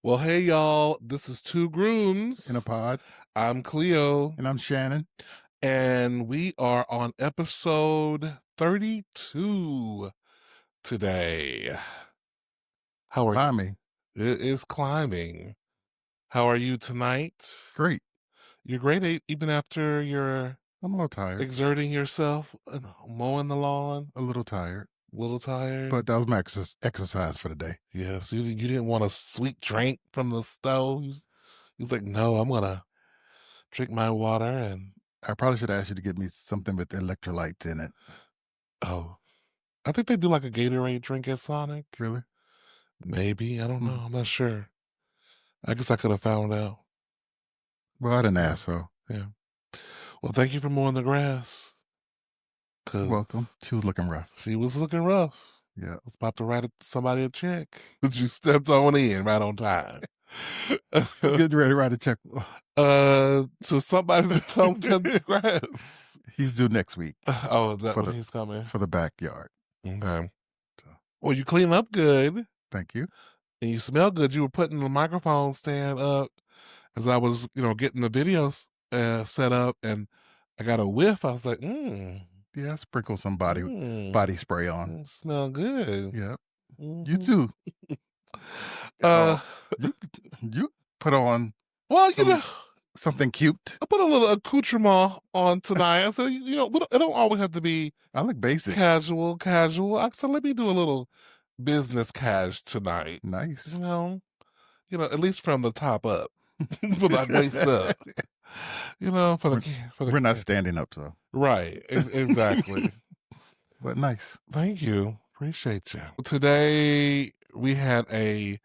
Well, hey y'all, this is Two In a Grooms. pod. I'm Cleo, And I'm Shannon. and we are on episode 32 today. How are you? Climbing. It is climbing. How are you tonight? Great. You're great even after you're I'm a little tired. exerting yourself, mowing the lawn. A little tired. A little tired. But that was my exercise for the day. Yes, you didn't want a sweet drink from the stove. You was like, no, I'm gonna drink my water and I probably should ask you to get me something with electrolytes in it. oh. I think they do like a Gatorade drink at Sonic. Really? Maybe. I don't Hmm. know. I'm not sure. I guess I could have found out. Well, I didn't Yeah. ask, so Yeah. Well, thank you for mowing the grass. you're Cause welcome. She was looking rough. she was looking rough. Yeah. I was about to write somebody a check. But you stepped on in right on time. Who's getting ready to write a check? To somebody to come cut the grass. He's due next week Oh, is that for when the he's coming? for the backyard. Okay. So Well, you clean up good thank you. and you smell good. You were putting the microphone stand up as I was, getting the videos set up, and I got a whiff. I was like, Yeah, sprinkle some body mm, body spray on. smell good. Yeah. You Hmm. too. Uh, You you put on well, some something cute. I put a little accoutrement on tonight. So it don't always have to be I look basic. casual. Casual. So let me do a little business cash tonight. You Nice. know, at least from the top up, from the waist up. For We're the we're not standing up, so. right. Exactly. But nice. Thank you. Appreciate you. Today we had a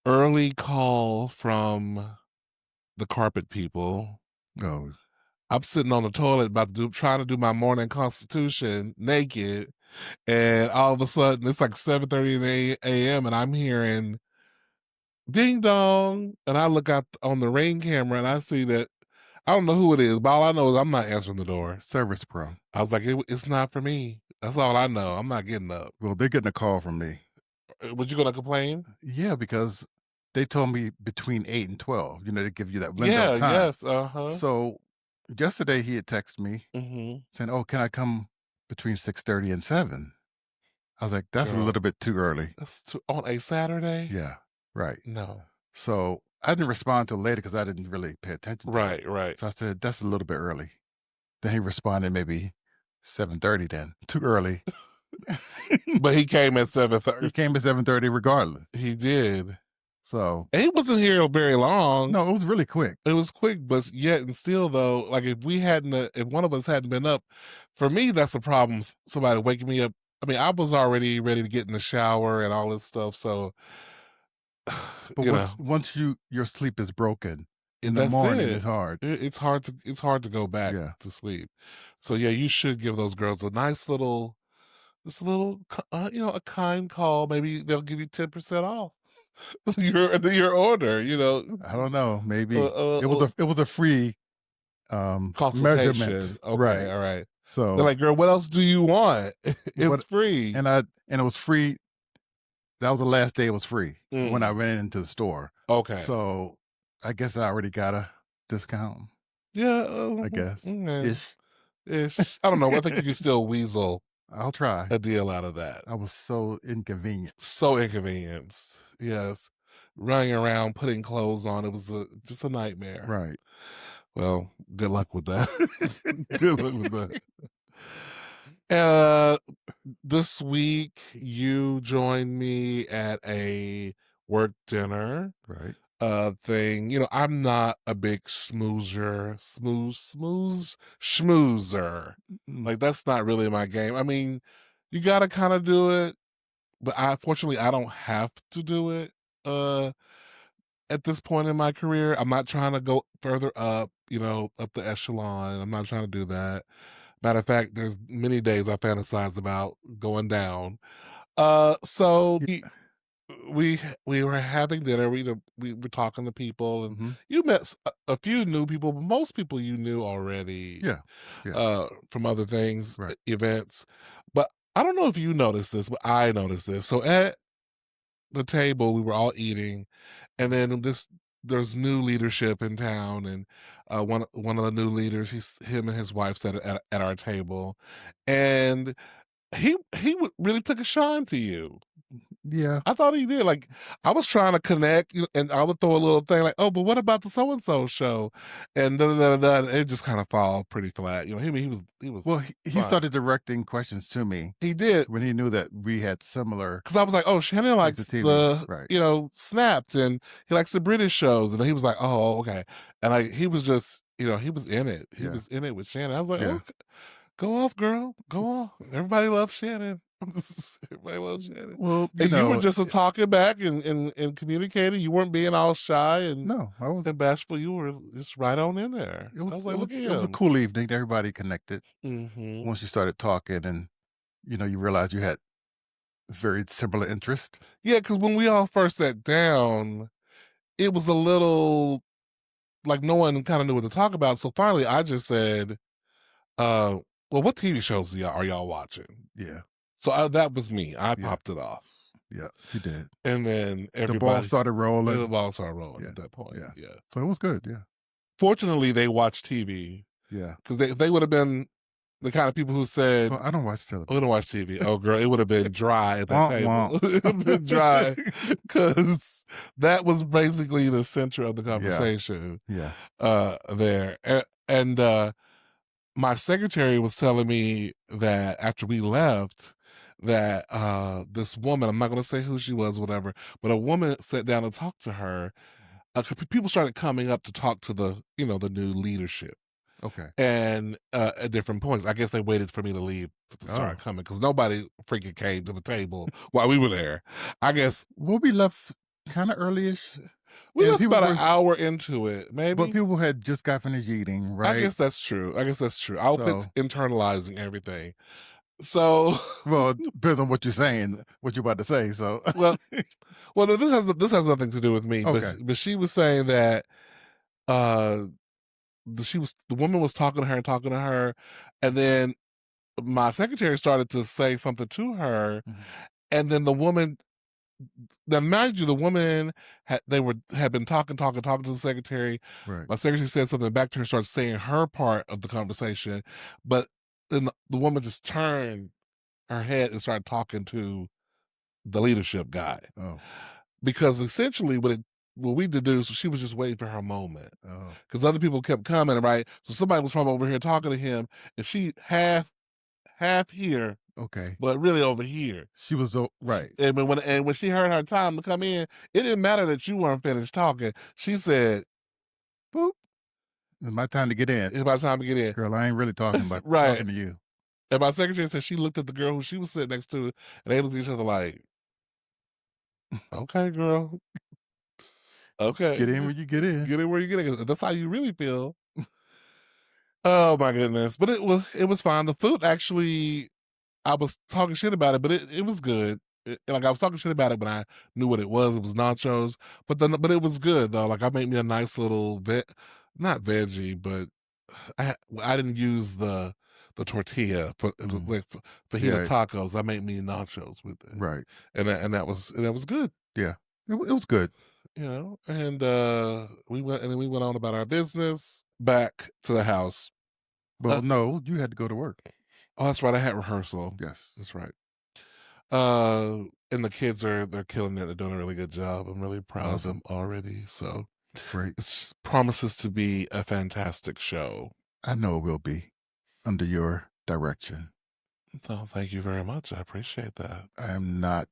early call from the carpet people. Oh, I'm sitting on the toilet about to trying to do my morning constitution naked, and all of a sudden it's like 7:30 a.m. and I'm hearing ding dong, and I look out on the Ring camera and I see that I don't know who it is, but all I know is I'm not answering the door. Service Pro. I was like, it's not for me. That's all I know. I'm not getting up. Well, they're getting a call from me. Was you gonna complain? Yeah, because they told me between 8 and 12, they give you that window of Yeah. time. Yes. Uh-huh. So yesterday he had texted me Mm-hmm. saying, "Oh, can I come between 6:30 and 7?" I was like, "That's a Girl, little bit too early." that's on a Saturday? Yeah, right. No. So I didn't respond till later because I didn't really pay attention to it. Right, right. So I said, "That's a little bit early." Then he responded maybe 7:30 then. Too early. But he came at He 7:30. came at 7:30 regardless. He did. So, And he wasn't here very long. no, it was really quick. It was quick, but yet and still though, like if one of us hadn't been up, for me that's a problem. Somebody waking me up. I mean, I was already ready to get in the shower and all this stuff. So, But you once know, once your sleep is broken in the that's morning, it. it's hard. It's hard to go back Yeah. to sleep. So yeah, you should give those girls a nice little, just a little, a kind call. Maybe they'll give you 10% off your order. I don't know, Uh, maybe uh, it was uh, a free, consultation. measurement. Okay, Right. all right. They're So, like, girl, what else do you want? It's what free. and it was free. That was the last day it was free when I Mm, went into the store. okay. So, I guess I already got a discount, Yeah. I guess, Okay. ish. Ish. I don't know. I think you can still weasel I'll try. a deal out of that. I was so inconvenienced. So inconvenienced. Yes. Running around, putting clothes on. It was just a nightmare. Right. Well, good luck with that. Good luck with that. Uh, this week you joined me at a work dinner Right. thing. I'm not a big schmoozer. Mm, Like that's not really my game. I mean, you gotta kind of do it, but fortunately I don't have to do it. Uh at this point in my career, I'm not trying to go further up, up the echelon. I'm not trying to do that. Matter of fact, there's many days I fantasize about going down. So yeah. we were having dinner. We were talking to people, and Mhm. you met a few new people, but most people you knew already Yeah. Yeah. from other things, Right. events. But I don't know if you noticed this, but I noticed this. So the table, we were all eating, and then there's new leadership in town, and one of the new leaders, him and his wife sat at our table, and really took a shine to you. Yeah. I thought he did. Like, I was trying to connect, and I would throw a little thing like, "Oh, but what about the so and so show?" And da da da da. And it just kind of fall pretty flat. He was Well, he fine. started directing questions to me He did, when he knew that we had similar because I was like, "Oh, Shannon taste of likes TV. the Right. Snapped, and he likes the British shows." And he was like, "Oh, okay." And he was just, he was in it. He Yeah. was in it with Shannon. I was like, Yeah. "Oh, go off, girl. Go off. Everybody loves Shannon." Everybody loves Shannon. Well, And you were just a talking back and communicating. You weren't being all shy no, I was and bashful. You were just right on in there. it I was was like, it "Look was at it was a him." cool evening. Everybody connected Mhm. once you started talking and you realized you had very similar interest. Yeah, because when we all first sat down, it was a little like no one kinda knew what to talk about. So finally, I just said, "Well, what TV shows are y'all watching?" Yeah. So that was me. I Yeah. popped it off. Yeah. You did. And then The ball everybody started the rolling. ball started rolling Yeah. at that point, Yeah. yeah. So it was good. Yeah. Fortunately, they watch TV, Yeah. 'cause if they would've been the kind of people who said, Well, I don't watch "Oh, we television. don't watch TV." Oh, girl, it would've been dry at that Womp table. womp. It would've been dry, 'cause that was basically the center of the Yeah. conversation, Yeah. there, and, my secretary was telling me that after we left, that, this woman, I'm not gonna say who she was, whatever, but a woman sat down and talked to her. 'Cause people started coming up to talk to the new leadership, Okay. and, at different points. I guess they waited for me to leave to start Oh. coming, because nobody freaking came to the table while we were there. I guess Well, we left kinda early-ish, we and left people about an were hour into it, but maybe? people had just got finished eating, I right? guess that's true. I guess that's true. I'll quit So internalizing everything. So, well, it depends on what you're saying, what you're about to say, so well no, this has nothing to do with me, but okay. she was saying that, uh, the woman was talking to her, and then my secretary started to say something to her, Mhm. and then the woman, now mind you, the woman had been talking to the secretary. Right. My secretary said something back to her, started saying her part of the conversation, but then the woman just turned her head and started talking to the leadership guy, Oh. because essentially what we deduced, she was just waiting for her moment, Oh. because other people kept coming, right? So somebody was from over here talking to him, and she half here, Okay. but really over here. She was right. And when she heard her time to come in, it didn't matter that you weren't finished talking. She said, "Boop, It's my time to get in. it's about time to get in." Girl, I ain't really talking about Right. talking to you. And my secretary said she looked at the girl who she was sitting next to, and they looked at each other like, "Okay, girl. Get Okay. in when you get in. Get it where you get it. That's how you really feel." Oh my goodness. But it was fine. The food actually, I was talking shit about it, but it was good. Like, I was talking shit about it, but I knew what it was. It was nachos, but it was good though. Like, I made me a nice little not veggie, but I didn't use the tortilla for it was Mhm. like fajita Yeah, tacos. I made me nachos with it, right. and that was good. Yeah. It was good. And we went on about our business back to the house. Uh, Well, no, you had to go to work. oh, that's right. I had rehearsal. Yes. That's right. And the kids they're killing it. They're doing a really good job. I'm really proud of them Awesome. already. So Great. it promises to be a fantastic show. I know it will be under your direction. So thank you very much. I appreciate that. I am not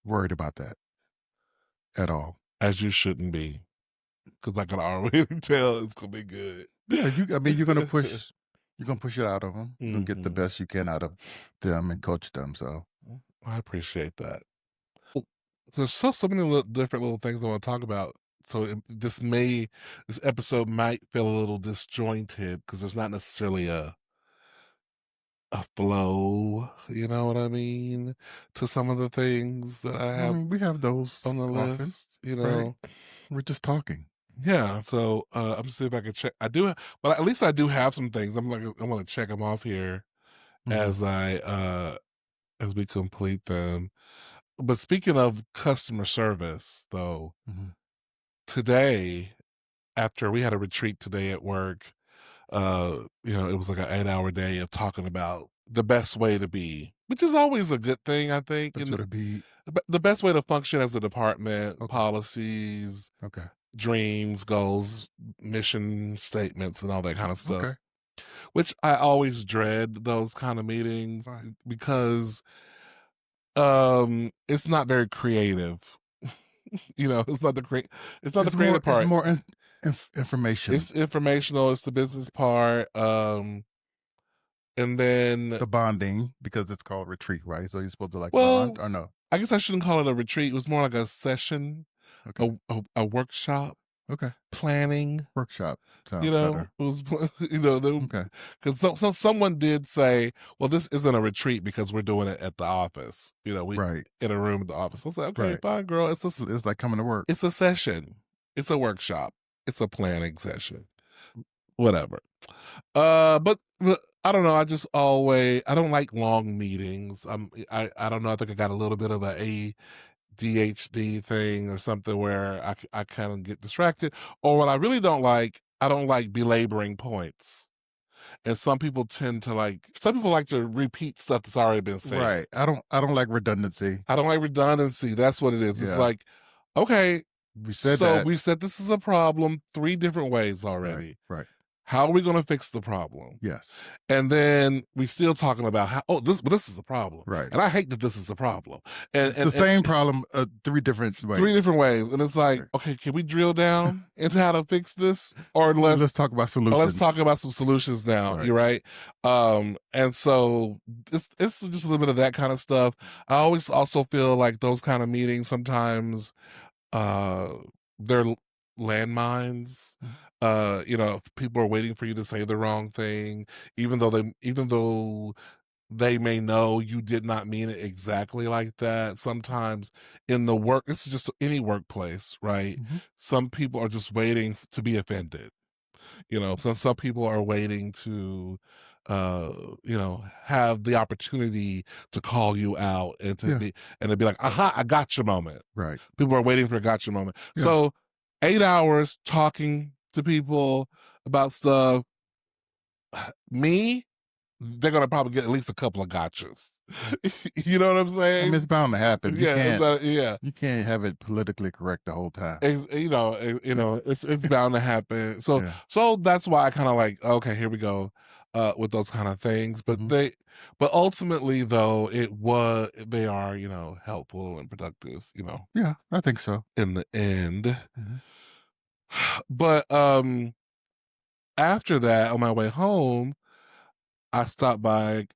worried about that at all. As you shouldn't be, because I can already tell it's gonna be good. Yeah, I mean, you're gonna push it out of them. You're gonna get the Hmm. best you can out of them and coach them. So, I appreciate that. Well, there's so many different little things I want to talk about. So this episode might feel a little disjointed because there's not necessarily a flow. You know what I mean? To some of the things that I I have mean, we have those on the often, list. right? We're just talking. Yeah. So I'm just see if I can check. I do, but at least I do have some things. I want to check them off here Hmm. as I as we complete them. but speaking of customer service, though, Mhm. today, after we had a retreat today at work, it was like an 8-hour day of talking about the best way to be, which is always a good thing, I think. But would it be The best way to function as a department, okay? policies, Okay. dreams, goals, mission statements, and all that kind of stuff. Okay. Which I always dread those kind of meetings Right. because it's not very creative. It's not the creative It's part. more information. It's informational, it's the business part. And then The bonding because it's called retreat, right? So you're supposed to like bond well, or no? I guess I shouldn't call it a retreat. It was more like a session, Okay. a workshop, Okay. planning. Workshop sounds better. It was Okay. because someone did say, "Well, this isn't a retreat because we're doing it at the office." We Right. in a room at the office. I was like, "Okay, Right. fine, girl. It's like coming to work. It's a session. It's a workshop. It's a planning session. Whatever." But I don't know. I don't like long meetings. I don't know. I think I got a little bit of a ADHD thing or something where I kind of get distracted. Or what I don't like belaboring points. And some people like to repeat stuff that's already been said. Right. I don't like redundancy. I don't like redundancy. That's what it is. It's Yeah. like, okay, We said so that. we said this is a problem 3 different ways Right. already. Right. How are we going to fix the problem? Yes. And then we still talking about this is a problem, Right. and I hate that this is a problem, and It's the same problem 3 different ways. 3 different ways, and it's like, Right. okay, can we drill down into how to fix this, or Let's talk about let's talk solutions. about some solutions now. Right. You're right, and so it's just a little bit of that kind of stuff. I always also feel like those kind of meetings sometimes uh, they're landmines. Mhm. If people are waiting for you to say the wrong thing, even though they may know you did not mean it exactly like that. Sometimes in the work, this is just any workplace, right? Mhm. Some people are just waiting to be offended. Some people are waiting to have the opportunity to call you out Yeah. and to be like, aha, I got your moment. Right. People are waiting for a gotcha moment. Yeah. So 8 hours talking to people about stuff, me, they're gonna probably get at least a couple of gotchas. You know what I'm I mean, saying? it's bound to happen. You Yeah, can't yeah. you can't have it politically correct the whole time. It's bound to happen. So Yeah. so that's why I kind of like, okay, here we go, with those kind of things. Mhm. But ultimately though, they are, helpful and productive, Yeah, I think so. in the end. Mhm. But after that, on my way home, I stopped by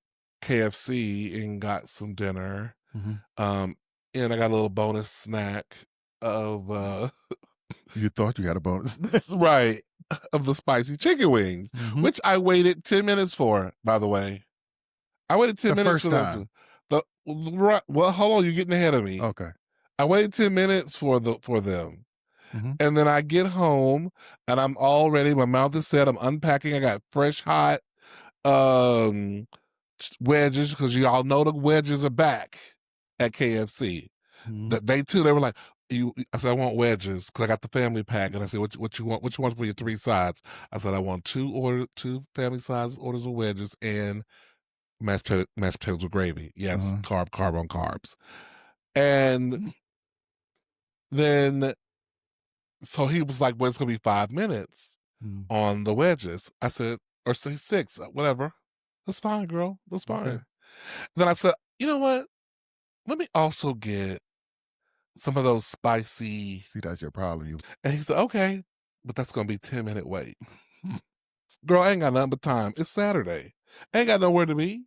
KFC and got some dinner. Mhm. Um, and I got a little bonus snack of You thought you had a bonus. right, of the spicy chicken wings, Mhm. which I waited 10 minutes for, by the way. I waited 10 The minutes first for them time. to right, well, hold on, you're getting ahead of me. Okay. I waited 10 minutes for them. Mhm. And then I get home and I'm all ready. My mouth is set. I'm unpacking. I got fresh hot um wedges because you all know the wedges are back at KFC. Mhm. That they were like, I said I want wedges because I got the family pack, and I said what you want? What you want for your 3 sides? I said I want two family size orders of wedges and mashed potatoes with gravy. Yes, Uh-huh. carb on carbs. And then so he was like, well, it's gonna be 5 minutes Mhm. on the wedges. I said, or say 6, whatever. That's fine, girl. That's Okay. fine. Then I said, you know what? Let me also get some of those spicy. See, that's your problem. You And he said, okay, but that's gonna be 10-minute wait. Girl, I ain't got nothing but time. It's Saturday. I ain't got nowhere to be.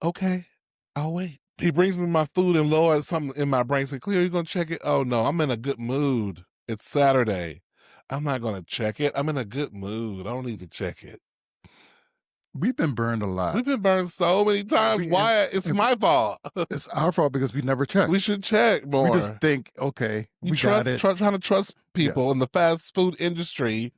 Okay, I'll wait. He brings me my food and Lord, something in my brain said, Cleo, you gonna check it? Oh no, I'm in a good mood. It's Saturday. I'm not gonna check it. I'm in a good mood. I don't need to check it. we've been burned a lot. We've been burned so many times. We and Why? It's and my fault. it's our fault because we never check. We should check We just more. think, "Okay, You we got it." trying to trust Yeah. people in the fast food industry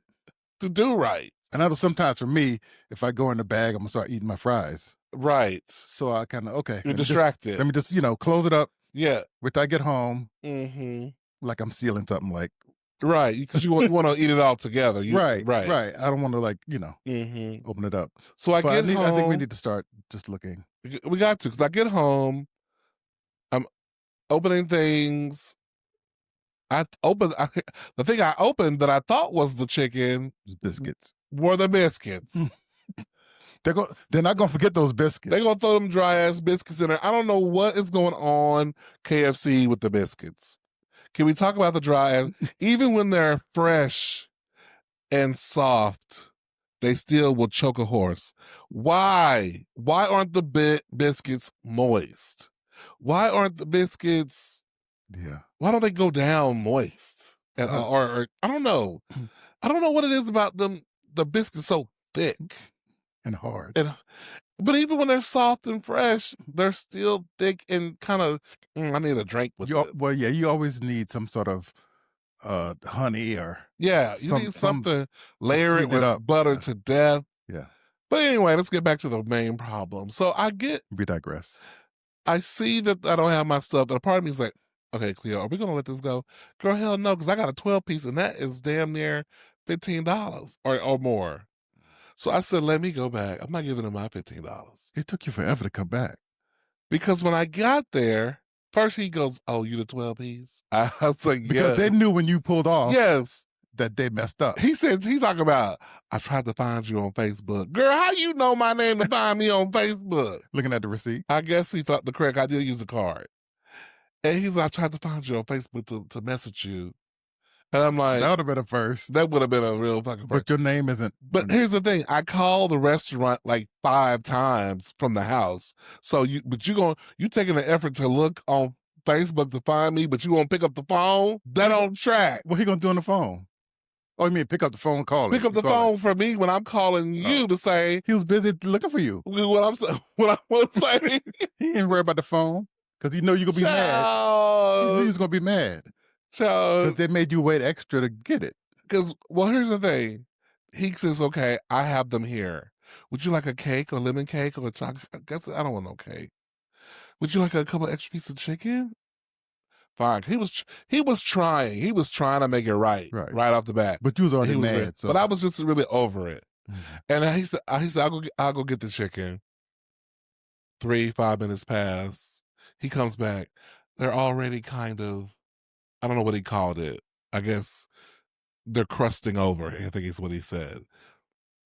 to do right. And I know sometimes for me, if I go in the bag, I'm gonna start eating my fries. Right. So I kinda, "Okay, You're let me just distracted. close it up." Yeah. Which I get home Mhm. like I'm sealing something like Right, because you wanna eat it all together. You right, right. right. I don't wanna like, Mhm. open it up. So I But get I think we home need to start just looking. we got to, because I get home, I'm opening things. I opened I the thing I opened that I thought was the chicken w Biscuits. were the biscuits. They're not gonna forget those They biscuits. gonna throw them dry ass biscuits in there. I don't know what is going on KFC with the biscuits. Can we talk about the dry ass? Even when they're fresh and soft, they still will choke a horse. Why? Why aren't the biscuits moist? Why aren't the biscuits? Yeah. Why don't they go down moist? And Uh, or I don't know. I don't know what it is about them. The biscuits so thick, and hard. and but even when they're soft and fresh, they're still thick and kind of. I need a drink with it. Well, yeah, you always need some sort of honey or Yeah, you need some something. to Layer it sweeten it with up. butter Yeah. to death. Yeah. But anyway, let's get back to the main problem. So We digress. I see that I don't have my stuff, and a part of me is like, okay, Cleo, are we gonna let this go? Girl, hell no, because I got a 12 piece, and that is damn near $15 or more. So I said, let me go back. I'm not giving him my $15. It took you forever to come back Because when I got there, first he goes, oh, you the 12 piece? I was like, because yeah. they knew when you pulled off Yes. that they messed up. He said, he's talking about, I tried to find you on Facebook. Girl, how you know my name to find me on Facebook? Looking at the receipt. I guess he thought the correct, I did use a card. And he's like, I tried to find you on Facebook to message you. And I'm That like, would have been a first. that would have been a real fucking first. But your name isn't. But here's the thing: I called the restaurant like 5 times from the house. So you taking the effort to look on Facebook to find me, but you won't pick up the phone? That don't track. What he gonna do on the phone? Oh, you mean pick up the phone, call Pick it? up You the call it. phone for me when I'm calling Oh, you to say he was busy looking for you. what I'm what I want to say. He didn't worry about the phone because he know you're gonna be mad. He knew you Child, was gonna be mad because child. they made you wait extra to get it. Because well, here's the thing. He says, "Okay, I have them here. Would you like a cake or lemon cake or a chocolate? I guess I don't want no cake. Would you like a couple extra pieces of chicken? Fine. He was trying. He was trying to make it right Right. right off the bat. But you was already He was, mad, but so I was just really over it. mhm. And he said, I'll go get the chicken. 3 5 minutes pass. He comes back. They're already kind of. I don't know what he called it. I guess they're crusting over. I think is what he said.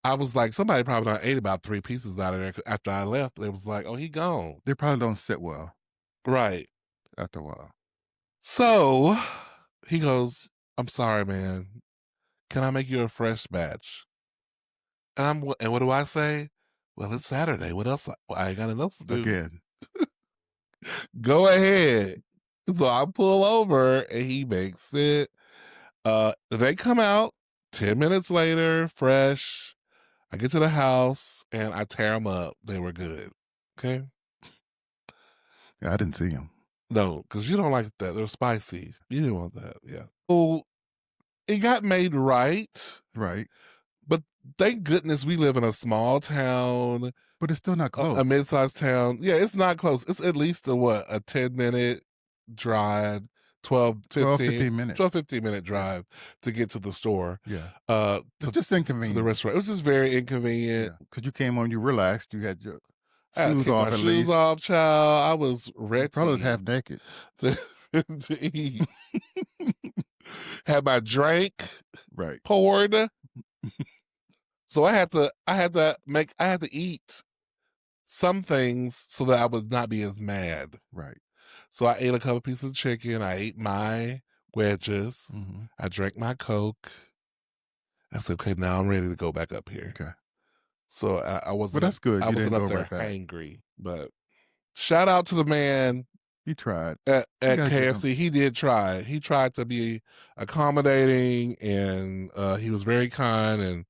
I was like, somebody probably done ate about 3 pieces out of there after I left. It was like, oh, he gone. They probably don't sit well Right. after a while. So he goes, I'm sorry, man. Can I make you a fresh batch? And what do I say? Well, it's Saturday. What else? Well, I ain't got nothing else to do. Again, Go ahead. So I pull over and he makes it. They come out 10 minutes later, fresh. I get to the house and I tear them up. They were good. Okay. yeah, I didn't see him. No, because you don't like that. They're spicy. You didn't want that. Yeah. Well, it got made right, Right, but thank goodness we live in a small town, but it's still not a close. mid-sized town. Yeah, it's not close. It's at least a 10-minute drive, 12, 12, 15, 15 minutes. 12, 15-minute Yeah, drive to get to the store, yeah. It's to just the inconvenient. restaurant. It was just very inconvenient. Yeah, because you came home, you relaxed, you had your I had to shoes take my off at shoes least. off, child. I was You probably was half ready naked. to, to eat. Had my drink Right, poured. So I had to eat some things so that I would not be as mad. right. So I ate a couple pieces of chicken. I ate my wedges. Hmm. I drank my Coke. I said, okay, now I'm ready to go back up here. Okay. So Well, that's good. I You didn't wasn't up go there right back. hangry. But shout out to the man You tried. You at gotta give him. KFC. He did try. He tried to be accommodating and he was very kind and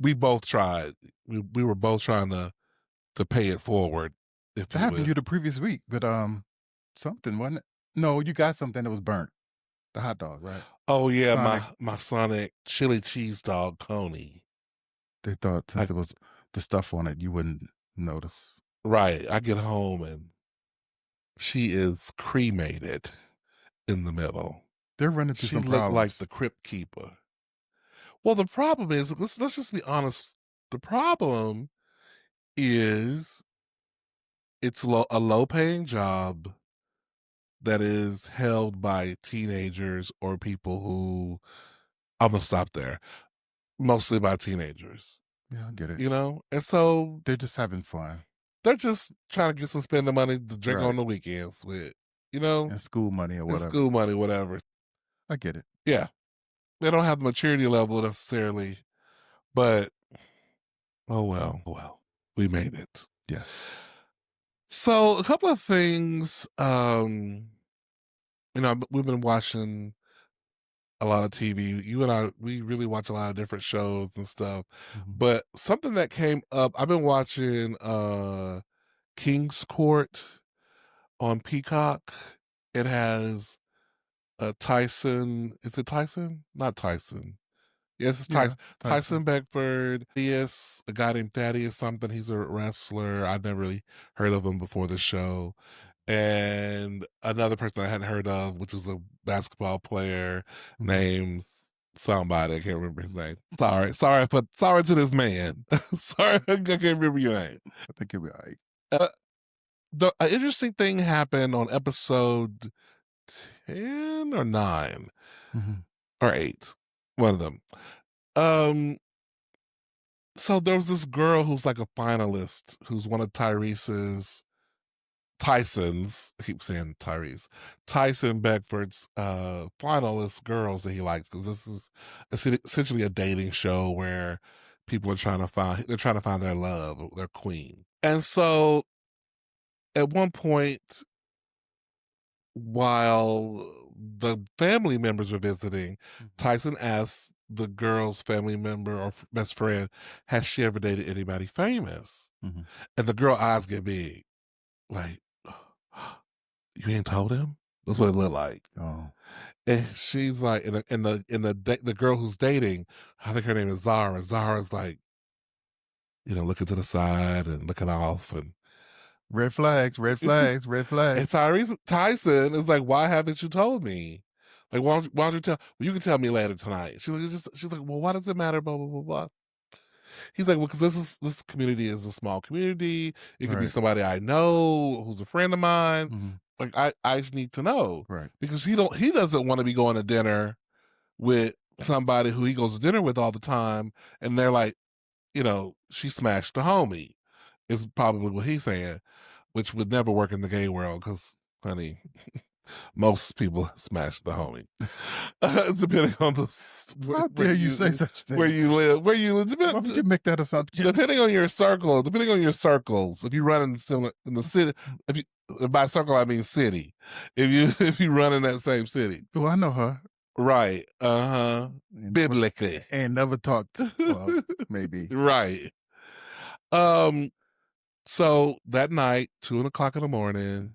we both tried. We were both trying to pay it forward, if That you happened to will. you the previous week, but something wasn't it? No, you got something that was burnt. The hot dog, right? Oh yeah, Sonic. my Sonic chili cheese dog coney. They thought since I it was the stuff on it, you wouldn't notice. right. I get home and she is cremated in the middle. They're running through She some looked like problems. the crypt keeper. Well, the problem is, let's just be honest. The problem is it's a low paying job that is held by teenagers or people who I'm gonna stop there. Mostly by teenagers, Yeah, I get it. and so They're just having fun. they're just trying to get some spending money to drink Right. on the weekends with, you know, And school money or and whatever. school money, whatever. I get it. Yeah, they don't have the maturity level necessarily, but oh well, we made it. Yes. So a couple of things, we've been watching a lot of TV. You and I, we really watch a lot of different shows and stuff. Mhm. But something that came up, I've been watching King's Court on Peacock. It has Tyson. Is it Tyson? Not Tyson. Yes, it's Yeah, Tyson. Tyson. Tyson Beckford. Thaddeus, a guy named Thaddeus something. He's a wrestler. I'd never really heard of him before the show. And another person I hadn't heard of, which was a basketball player Mhm. named somebody. I can't remember his name. Sorry to this man. Sorry, I can't remember your name. I think you'll be alright. Uh, the an interesting thing happened on episode 10 or 9 Mhm. or 8, one of them. Um, so there was this girl who's like a finalist, who's one of Tyson's, I keep saying Tyrese, Tyson Beckford's finalist girls that he likes, because this is essentially a dating show where people are they're trying to find their love, their queen. And so at one point, while the family members are visiting, Mhm. Tyson asks the girl's family member or best friend, has she ever dated anybody famous? Mhm. And the girl eyes get big, like, you ain't told him? That's what it looked like. Oh. And she's like, the girl who's dating, I think her name is Zara. Zara's like, looking to the side and looking off, Red flags, red flags, red and flags. Tyrese Tyson is like, why haven't you told me? Like, why don't you tell? Well, you can tell me later tonight. She's like, well, why does it matter? Blah blah blah blah. He's like, well, because this community is a small community. It could be Right. somebody I know who's a friend of mine. Mhm. Like, I just need to know, Right. because he doesn't want to be going to dinner with somebody who he goes to dinner with all the time, and they're like, she smashed the homie. Is probably what he's saying, which would never work in the gay world, because, honey, most people smash the homie, depending on How dare you say such where things? you live, Why would you make that assumption? depending on your circle, depending on your circles. If you run in the city, if you by circle I mean city, if you if you run in that same city, Oh, I know her. right? And never Biblically, and never talked. Well, maybe. right? Um, So that night, 2 o'clock in the morning,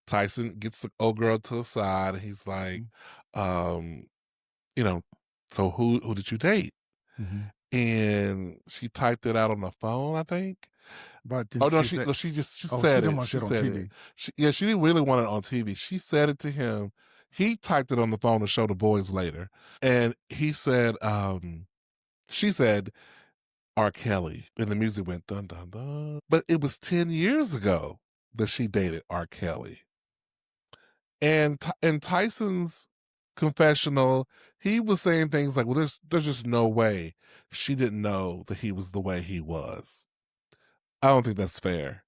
Tyson gets the old girl to the side, and he's like, Mhm. um, you know, so who did you date? Mhm. And she typed it out on the phone, I think. But Oh didn't no, she say, she oh, she said didn't it. want to She say it on said it. TV. Yeah, she didn't really want it on TV. She said it to him. He typed it on the phone to show the boys later. And she said R. Kelly, and the music went dun dun dun. But it was 10 years ago that she dated R. Kelly. And in Tyson's confessional, he was saying things like, "Well, there's just no way she didn't know that he was the way he was." I don't think that's fair.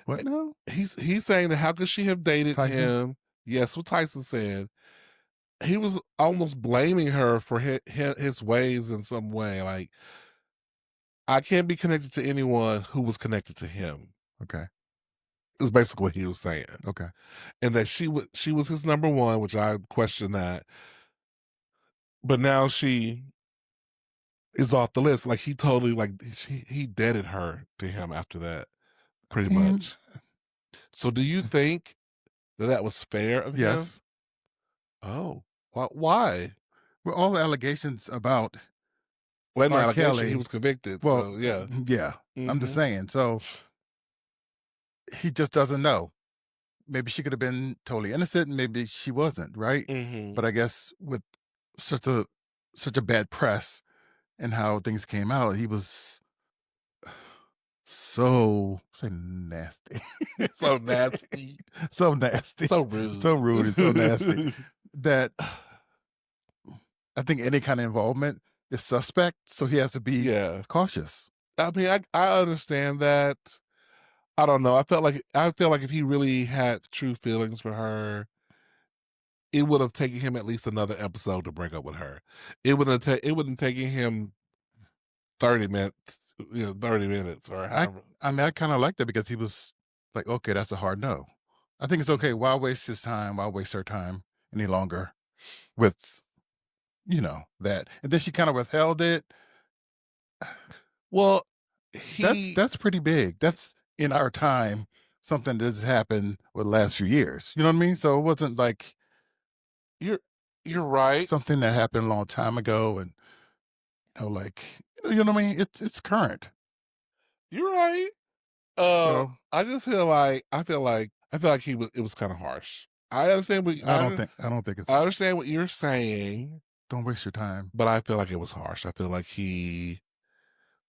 What now? He's saying that how could she have dated Tyson? him? Yes, what Tyson said. He was almost blaming her for his ways in some way. Like, I can't be connected to anyone who was connected to him. Okay. Is basically what he was saying, Okay. and that she was his number one, which I question that. But now she is off the list. Like, he totally, like, he deaded her to him after that, pretty And much. So do you think that that was fair of him? yes, Oh, why? well, all the allegations about Well, no R. allegation. He Kelly, was convicted. well, So yeah. yeah, I'm just Hmm. saying. So he just doesn't know. maybe she could have been totally innocent, and maybe she wasn't, right? Mhm. But I guess with such a such a bad press and how things came out, he was so say nasty. So nasty, So nasty, so so rude. rude and so nasty that I think any kind of involvement is suspect, so he has to be Yeah. cautious. I mean, I understand that. I don't know. I feel like if he really had true feelings for her, it would have taken him at least another episode to break up with her. It wouldn't taken him 30 minutes, 30 minutes or I however. I mean, I kinda like that because he was like, "Okay, that's a hard no." I think it's okay. Why waste his time? Why waste her time any longer with, that? And then she kinda withheld it. Well, That's he that's pretty big. That's in our time, something that's happened with the last few years. You know what I mean? So it wasn't like you're you're right. something that happened a long time ago and, like, what I mean? It's current. You're right. So I feel like it was kind of harsh. I don't think it's I understand what you're saying, don't waste your time. but I feel like it was harsh. I feel like he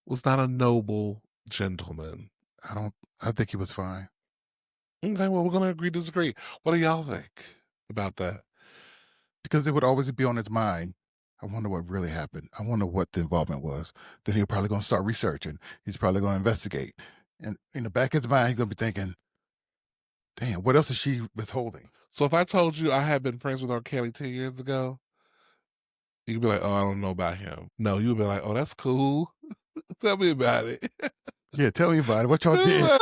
was not a noble gentleman. I don't I think he was fine. Okay, well, we're gonna agree to disagree. What do y'all think about that? Because it would always be on his mind. I wonder what really happened. I wonder what the involvement was. Then he's probably going to start researching. He's probably going to investigate. And in the back of his mind, he's going to be thinking, damn, what else is she withholding? So if I told you I had been friends with R. Kelly 10 years ago, you'd be like, "Oh, I don't know about him." No, you'd be like, "Oh, that's cool. Tell me about it." Yeah, tell me about it. What y'all did?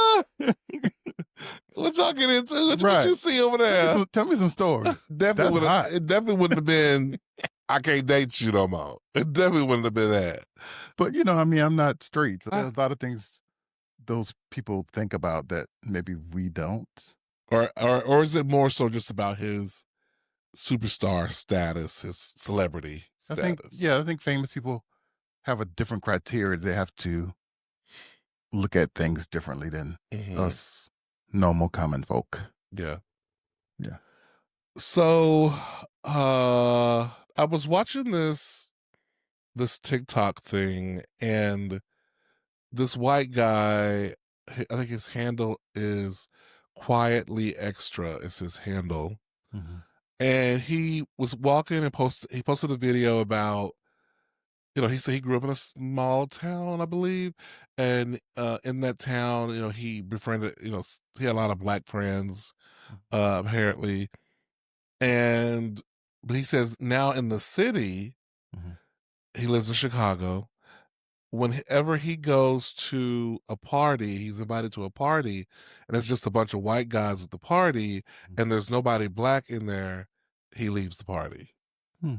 What y'all get into? What Right. you see over there? Tell me some stories. Definitely That's would have. hot. It definitely wouldn't have been. I can't date you no more. It definitely wouldn't have been that. But I mean, I'm not straight. So Ah, there's a lot of things those people think about that maybe we don't. or is it more so just about his superstar status, his celebrity status? I think famous people have a different criteria. They have to look at things differently than Hmm. us normal common folk. Yeah. Yeah. So, I was watching this TikTok thing, and this white guy, I think his handle is quietly extra. Is his handle, Mhm. and he was walking and he posted a video about, he said he grew up in a small town, I believe, and in that town, he befriended, he had a lot of black friends, Mhm. apparently, and but he says now in the city, Mhm. he lives in Chicago. Whenever he goes to a party, he's invited to a party, and it's just a bunch of white guys at the party, Mhm. and there's nobody black in there, he leaves the party. Hmm.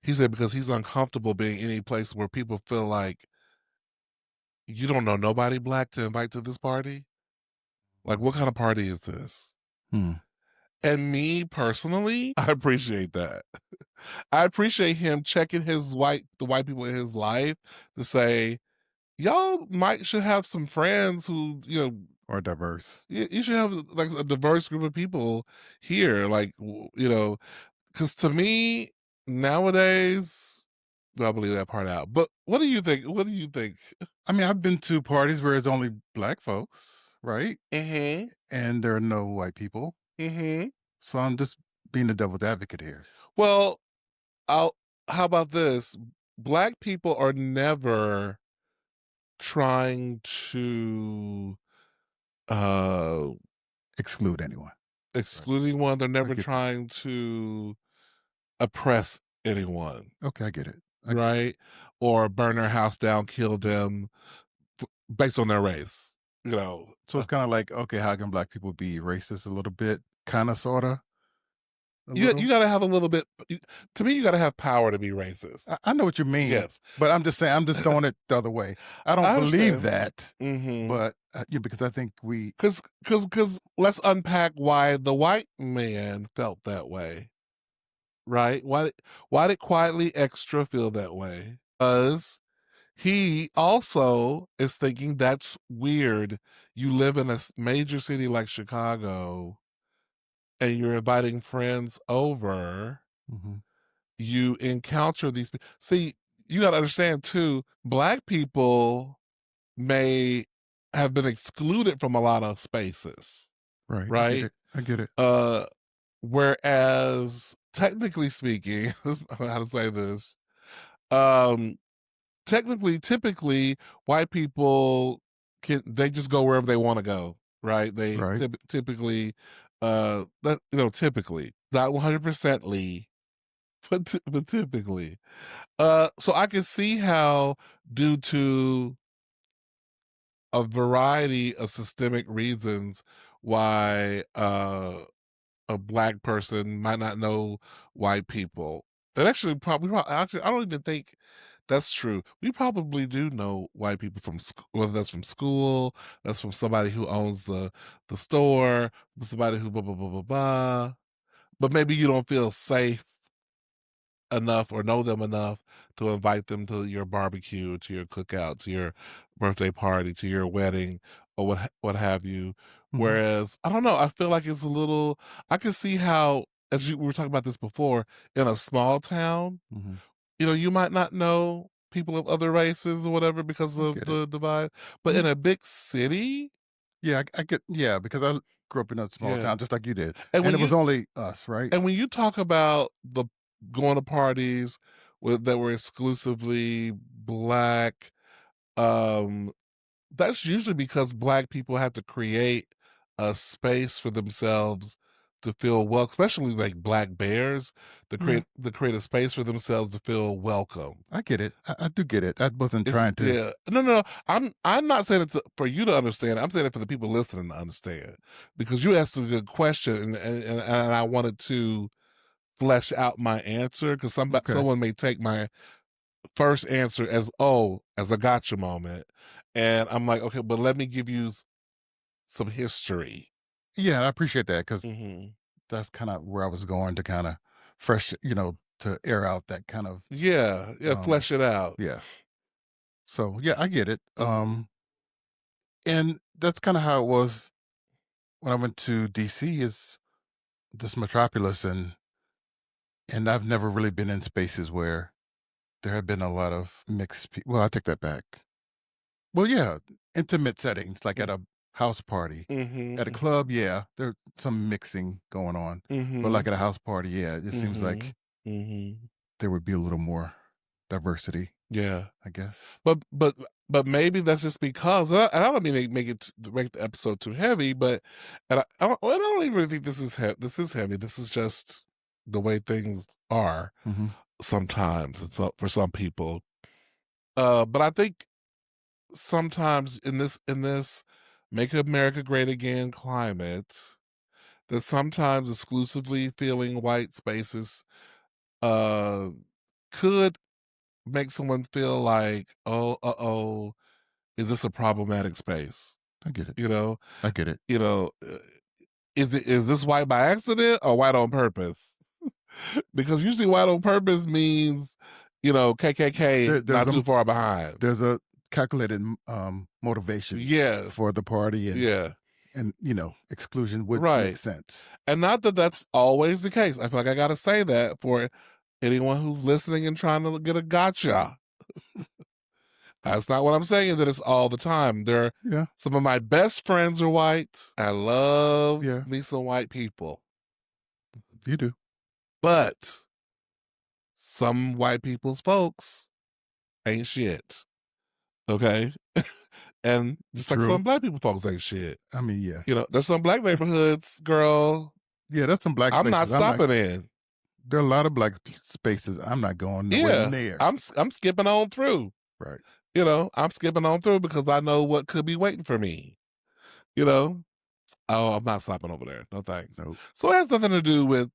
He said because he's uncomfortable being any place where people feel like you don't know nobody black to invite to this party. Like, what kind of party is this? Hmm. And me personally, I appreciate that. I appreciate him checking the white people in his life to say, y'all might should have some friends who, Or diverse. you should have like a diverse group of people here. Like, because to me, nowadays, I believe that part out. But what do you think? What do you think? I mean, I've been to parties where it's only black folks, right? Mm And there are no white people. hmm. Mm hmm. So I'm just being the devil's advocate here. Well, I'll, how about this? Black people are never trying to uh Exclude anyone. Right. excluding one, they're I never get that. trying to oppress anyone, Okay, I get it. I get it. right? Or burn their house down, kill them based on their race. You know, So it's kind of like, okay, how can black people be racist a little bit? Kind of, sort of, a you little. got to have a little bit. To me, you got to have power to be racist. I know what you mean, Yes, but I'm just saying, I'm just throwing it the other way. I don't I believe understand. that, Mm-hmm. but because I think we Because let's unpack why the white man felt that way, right? Why did quietly extra feel that way? Because he also is thinking that's weird. You live in a major city like Chicago. and you're inviting friends over, Mhm. you encounter these see, you gotta understand too, Black people may have been excluded from a lot of spaces, Right, I get right? it, I get it. Uh, whereas technically speaking, how to say this, um, technically, typically, white people they just go wherever they wanna go, right? They Right. typically, typically, not 100% Lee, but typically. So I can see how due to a variety of systemic reasons why, a Black person might not know white people. And actually, actually, I don't even think that's true. We probably do know white people from whether that's from school, that's from somebody who owns the store, somebody who blah blah blah blah blah. But maybe you don't feel safe enough or know them enough to invite them to your barbecue, to your cookout, to your birthday party, to your wedding, or what have you. Mhm, Whereas I don't know, I feel like it's a little. I can see how, as we were talking about this before, in a small town, mhm. you might not know people of other races or whatever because I of get it. the divide, but in Mhm. a big city, Yeah, I get yeah, because I grew up in a small yeah. town just like you did, And and when it was you only us, right? and when you talk about the going to parties that were exclusively Black, um, that's usually because Black people have to create a space for themselves to feel especially like Black bears, Yeah, to create a space for themselves to feel welcome. I get it. I do get it. I wasn't It's trying to yeah. No, no, no. I'm not saying it for you to understand. I'm saying it for the people listening to understand. Because you asked a good question and I wanted to flesh out my answer because okay. someone may take my first answer as oh as a gotcha moment, and I'm like okay, but let me give you some history. Yeah, and I appreciate that because Hmm. that's kinda where I was going to kinda fresh to air out that kind of, Yeah, yeah, um flesh it out. yeah. So, yeah, I get it, Hmm. and that's kinda how it was when I went to DC is this metropolis, and I've never really been in spaces where there have been a lot of mixed well, I take that back. Well, yeah, intimate settings, like at a house party. At a Hmm. club, yeah, there's some mixing going on, but, like, Hmm. at a house party, yeah, it just seems Hmm. like Hmm. there would be a little more diversity, Yeah, I guess. but maybe that's just because and I don't mean to make the episode too heavy, but I don't even really think this is heavy. This is just the way things are Mhm, sometimes. It's up for some people. But I think sometimes in this "Make America Great Again" climate, that sometimes exclusively feeling white spaces uh could make someone feel like, oh, oh, is this a problematic space? I get it. You know, I get it. you know, is this white by accident or white on purpose? Because usually white on purpose means, KKK There not too far behind. there's a calculated, motivation Yes, for the party yeah, and, exclusion would make right. sense. And not that that's always the case. I feel like I got to say that for anyone who's listening and trying to get a gotcha. That's not what I'm saying. That it's all the time. Yeah, Some of my best friends are white. I love yeah, me some white people, you do. but some white people's folks ain't shit. Okay, and just like True. some black people folks ain't shit. I mean, yeah. There's some black neighborhoods, girl. Yeah, there's some black I'm not spaces. I'm not stopping in. there are a lot of black spaces. I'm not going nowhere Yeah, near. I'm skipping on through. Right. I'm skipping on through because I know what could be waiting for me. You know, oh, I'm not stopping over there. No thanks. Nope. So it has nothing to do with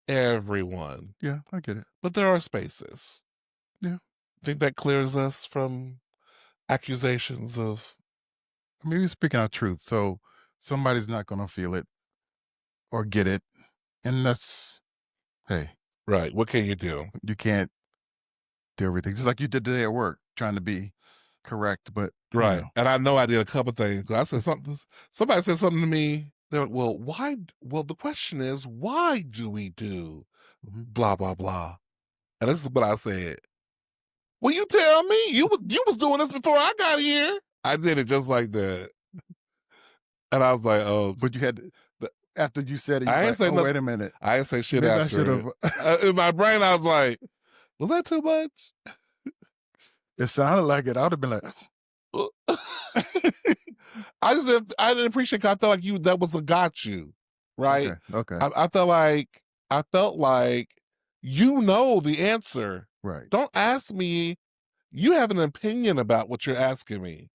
everyone, Yeah, I get it. but there are spaces. Yeah. Think that clears us from accusations of I mean, we're speaking our truth, so somebody's not gonna feel it or get it, and that's hey, right. What can you do? you can't do everything. Just like you did today at work, trying to be correct, but Right. And I know I did a couple things. I said something. Somebody said something to me. they're like, "Well, why well, the question is, why do we do Mhm. blah, blah, blah?" And this is what I said. "Well, you tell me. You was doing this before I got here." I did it just like that. And I was like, "Oh." But you had to th after you said it, you was I ain't like, say "Oh, nothing. wait a minute. I ain't say shit Maybe I after it. should've" In my brain, I was like, "Was that too much?" It sounded like it. I would've been like, I didn't appreciate 'cause I felt like you that was a got you, right? "Okay, okay, I felt like you know the answer. right, Don't ask me. You have an opinion about what you're asking me.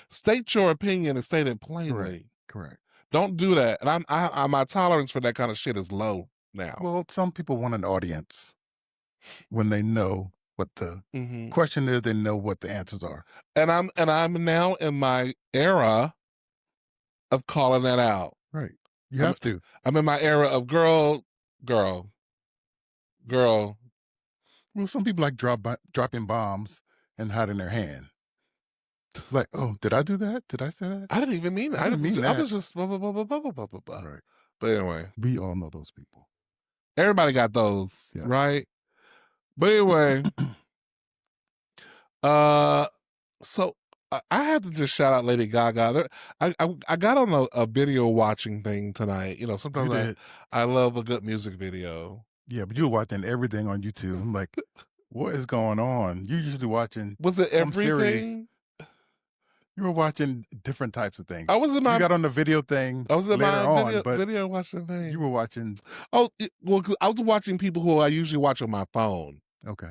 State your opinion and state it correct, plainly. correct." Don't do that. And my tolerance for that kind of shit is low now. Well, some people want an audience when they know what the Mhm. question is, they know what the answers are. And I'm now in my era of calling that out. Right. You I'm have to. I'm in my era of girl, girl. Well, some people like dropping bombs and hiding their hand. Like, "Oh, did I do that? Did I say that? I didn't even mean it. I didn't mean I that." was just blah blah blah blah blah blah blah blah. Blah. Right. But anyway, We all know those people. everybody got those, Yeah. right? But anyway, uh, so I have to just shout out Lady Gaga. I got on a video watching thing tonight. You know, You sometimes did. I love a good music video. Yeah, but you were watching everything on YouTube. I'm like, "What is going on?" You usually watching Was it some series. everything? You were watching different types of things. I was in You my got on the video thing I was in later my on, but video watching you thing. were watching. Oh, 'cause I was watching people who I usually watch on my phone, Okay.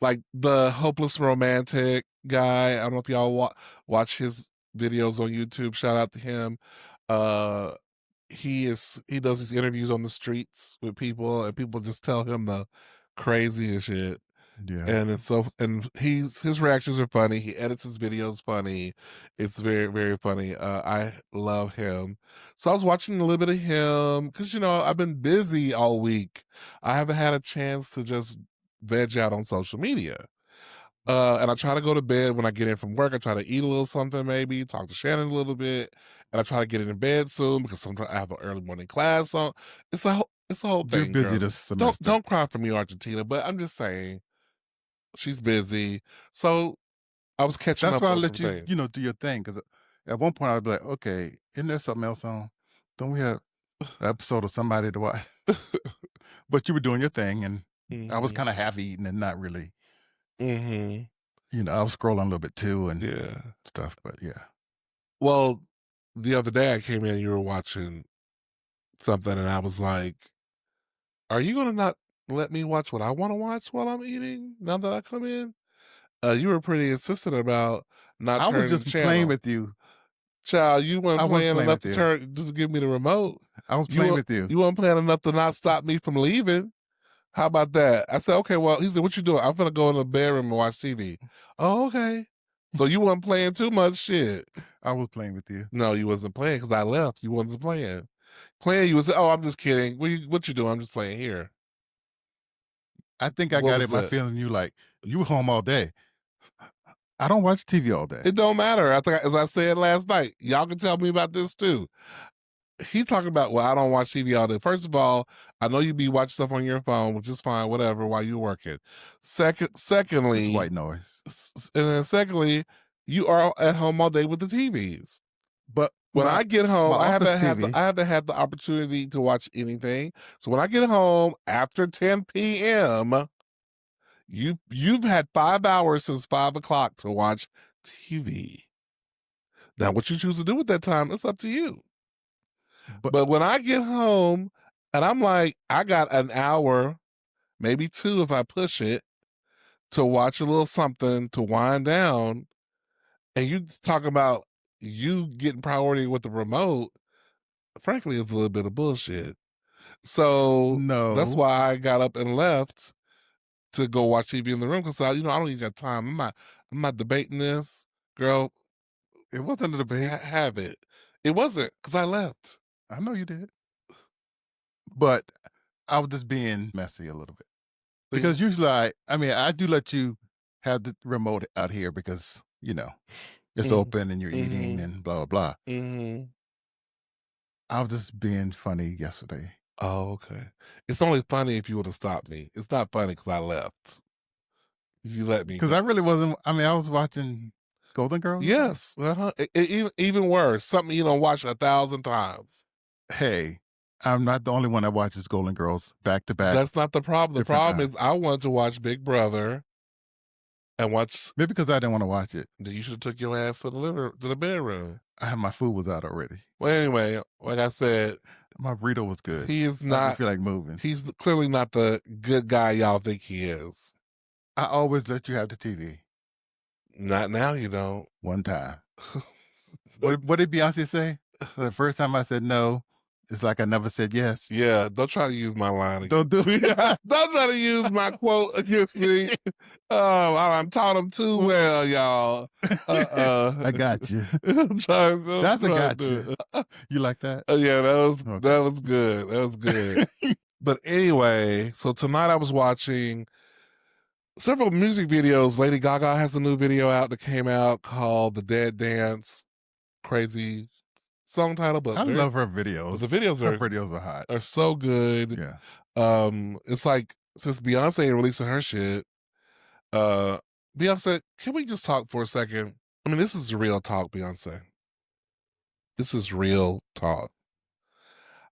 like the hopeless romantic guy. I don't know if y'all watch his videos on YouTube. Shout out to him. Uh, he does these interviews on the streets with people, and people just tell him the craziest shit. Yeah. And it's so and his reactions are funny. He edits his videos funny. It's very, very funny. I love him. So I was watching a little bit of him because I've been busy all week. I haven't had a chance to just veg out on social media. And I try to go to bed when I get in from work. I try to eat a little something, maybe talk to Shannon a little bit, and I try to get in bed soon because sometimes I have an early morning class. So it's a whole You're thing, busy girl. this Don't semester. don't cry for me, Argentina. But I'm just saying she's busy. So I was catching That's up why I on let some you, things. do your thing. Because at one point I'd be like, "Okay, isn't there something else on? Don't we have an episode of somebody to watch?" But you were doing your thing, and I was Mhm. kinda half-eaten and not really, Mhm. I was scrolling a little bit too and Yeah. stuff, but yeah. Well, the other day I came in, you were watching something, and I was like, "Are you gonna not let me watch what I wanna watch while I'm eating now that I come in?" You were pretty insistent about not I was turning the just playing channel. with you. Child, you weren't I was playing playing enough with to you. turn just give me the remote. I was You playing weren't with you. you weren't playing enough to not stop me from leaving. How about that? I said, "Okay, well," he said, "What you doing?" "I'm gonna go in the bedroom and watch TV." "Oh, okay." So you weren't playing too much shit. I was playing with you. No, you wasn't playing because I left. You wasn't playing. Playing, you was, "Oh, I'm just kidding. What you doing? I'm just playing here." I think I What got was it my that? feeling you like, "You were home all day." I don't watch TV all day. It don't matter. I think, as I said last night, y'all can tell me about this too. He talking about, well, I don't watch TV all day. First of all, I know you be watching stuff on your phone, which is fine, whatever, while you're working. It's Secondly, white noise. and then secondly, you are at home all day with the TVs. But When my I get my home, office TV, I haven't had the opportunity to watch anything. So when I get home after 10 p.m., you've had 5 hours since 5 o'clock to watch TV. Now, what you choose to do with that time, it's up to you. but But when I get home and I'm like, I got an hour, maybe two if I push it, to watch a little something to wind down, and you talk about you getting priority with the remote, frankly, it's a little bit of bullshit. So that's no, why I got up and left to go watch TV in the room because I don't even got time. I'm not debating this, girl. it wasn't a debate. Have it. It wasn't because I left. I know you did. But I was just being messy a little bit. See? Because usually I do let you have the remote out here because, it's Mm, open and you're eating mm-hmm. and blah, blah, blah. Mm-hmm. I was just being funny yesterday. Oh, okay. It's only funny if you would have stopped me. It's not funny because I left. You let me Because go. I really wasn't I mean, I was watching Golden Girls. Yes, uh-huh. Even worse, something you don't watch 1,000 times. Hey, I'm not the only one that watches Golden Girls back to back, That's not the problem. The different problem times. is I wanted to watch Big Brother and watch. Maybe because I didn't wanna watch it. You should have took your ass to the bedroom. My food was out already. Well, anyway, like I said, My burrito was good. he is I didn't not. feel like moving. He's clearly not the good guy y'all think he is. I always let you have the TV. Not now, you don't. One time. What did Beyonce say? The first time I said no, it's like I never said yes. Yeah, don't try to use my line Don't against do me. it. Don't try to use my quote against me. Oh, I'm taught him too Well, well, y'all. I got you. Don't That's a try to gotcha. do it. You like that? Yeah, Okay. that was good. That was good. But anyway, so tonight I was watching several music videos. Lady Gaga has a new video out that came out called "The Dead Dance." Crazy song title, I love her videos. but the videos Her videos are hot. are so good. Yeah. It's like since Beyonce ain't releasing her shit, uh, Beyonce, can we just talk for a second? I mean, this is real talk, Beyonce. This is real talk.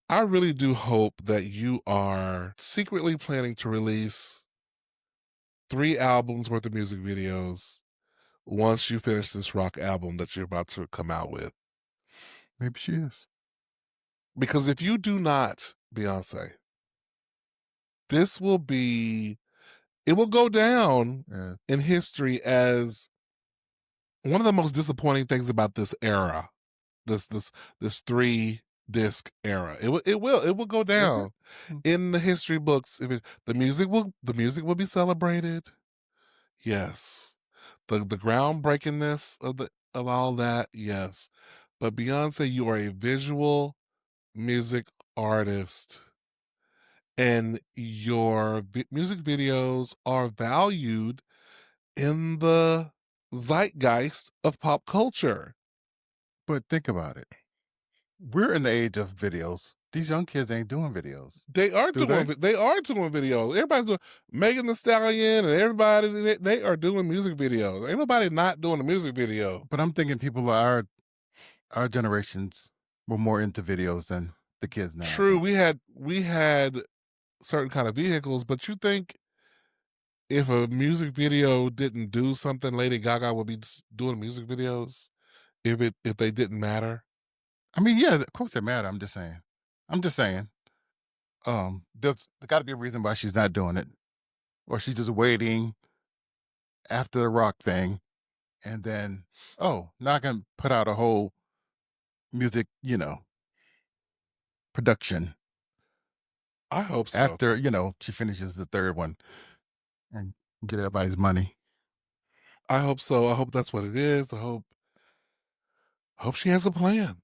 I really do hope that you are secretly planning to release 3 albums worth of music videos once you finish this rock album that you're about to come out with. Maybe she is. Because if you do not, Beyonce, this will be it will go down Yeah. in history as one of the most disappointing things about this era, this 3 disc era. It will go Is it? down Hmm. in the history books. If the music will be celebrated. Yes. The groundbreakingness of all that, yes. But Beyonce, you are a visual music artist, and your music videos are valued in the zeitgeist of pop culture. But think about it. We're in the age of videos. These young kids ain't doing videos, do they? They are doing videos. Everybody's doing Megan the Stallion and everybody they are doing music videos. Ain't nobody not doing a music video. But I'm thinking people our generations were more into videos than the kids now, I True, think. we had certain kind of vehicles, but you think if a music video didn't do something, Lady Gaga would be doing music videos if they didn't matter? I mean, yeah, of course they matter. I'm just saying. I'm just saying. There got to be a reason why she's not doing it, or she's just waiting after the rock thing, and then now I can put out a whole music, production I hope so. after she finishes the third one and get everybody's money. I hope so. I hope that's what it is. I hope she has a plan.